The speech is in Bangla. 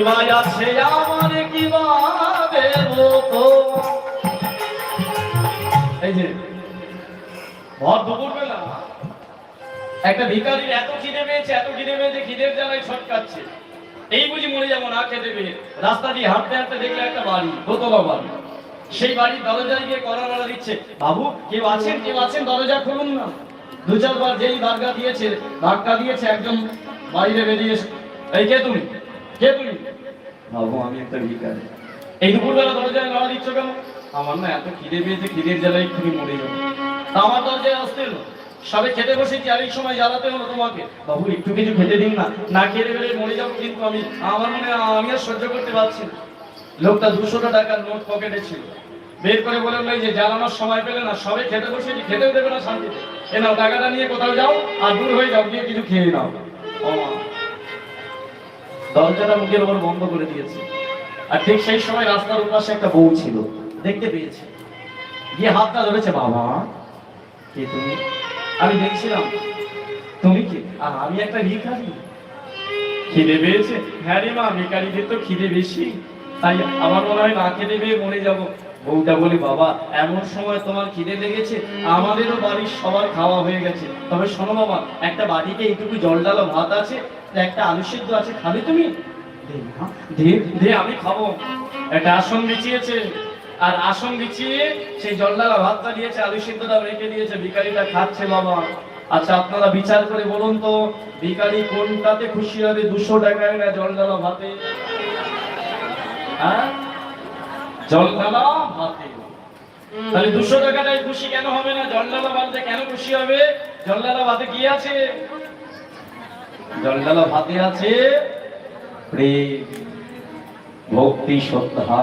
ভাই আছে আমার কি ভাবে তো এই যে ভর দুপুর বেলা একটা ভিখারির এত খিদে পেয়েছে খিদের জ্বালায় ছটকাচ্ছে। এই বুঝি মরে যাবো না খেতে পেয়ে রাস্তা দিয়ে হাঁটতে হাঁটতে দেখলে একটা বাড়ি, দোতলা বাড়ি। সেই বাড়ির দরজায় গিয়ে কড়া নাড়া দিচ্ছে, বাবু কেউ আছেন দরজা খুলুন না। দু চারবার যেই ধাক্কা দিয়েছে একজন বাইরে বেরিয়ে, এই কে তুমি? বাবু আমি একটা ভিখারি। এই দুপুরবেলা দরজায় নাড়া দিচ্ছ কেন? আমার না এত খিদে পেয়েছে, খিদের জ্বালায় এক্ষুনি মরে যাবো। তা আমার দরজায় আসতে এলো, সবে খেতে বসেছি আর এই সময় জ্বালাতে হলো তোমাকে। বাবু একটু কিছু খেতে দিন না, না খেতে পেলে মরে যাবো কিন্তু আমার মনে আমি আর সহ্য করতে পারছি না। লোকটা 200 টাকার নোট পকেটে ছিল, বের করে বলে যে জ্বালানোর সময় পেলে না, সবে খেতে বসেছি, খেতেও দেবে না শান্তিতে। এ নাও টাকাটা নিয়ে কোথাও যাও আর দূর হয়ে যাও, গিয়ে কিছু খেয়ে নাও। দরজাটা মুখের ওপর বন্ধ করে দিয়েছে। আর ঠিক সেই সময় রাস্তার উপাশে একটা বউ ছিল, দেখতে পেয়েছে, গিয়ে হাতটা ধরেছে। বাবা কে তুমি? আমি দেখছিলাম তুমি কি? আর আমি একটা ভিখারি, খিদে পেয়েছে। হ্যাঁ রে মা, ভিখারিদের তো খিদে বেশি, তাই আমার মনে হয় না খেতে পেয়ে মরে যাব। বউটা বলি, বাবা এমন সময় তোমার খিদে লেগেছে, আমাদেরও বাড়ির সবার খাওয়া হয়ে গেছে, তবে শোনো বাবা, একটা বাড়িতে এইটুকু জল ডালো ভাত আছে, একটা আলু সিদ্ধ আছে, খাবে তুমি? দে আমি খাবো। একটা আসন বিছিয়েছে, আর আসন বিছিয়ে সেই জল ডালা ভাতটা দিয়েছে, আলু সিদ্ধটা রেখে দিয়েছে, ভিখারিটা খাচ্ছে। বাবা আচ্ছা আপনারা বিচার করে বলুন তো, ভিখারি কোনটাতে খুশি হবে? 200 টাকায় না জল ডালা ভাতে? হ্যাঁ, জল ডালা ভাতে। তাহলে 200 টাকাটাই খুশি কেন হবে না? জল ডালা ভাতে কেন খুশি হবে? জল ডালা ভাতে কি আছে? জল ডালা ভাতে আছে প্রেম, ভক্তি, শ্রদ্ধা।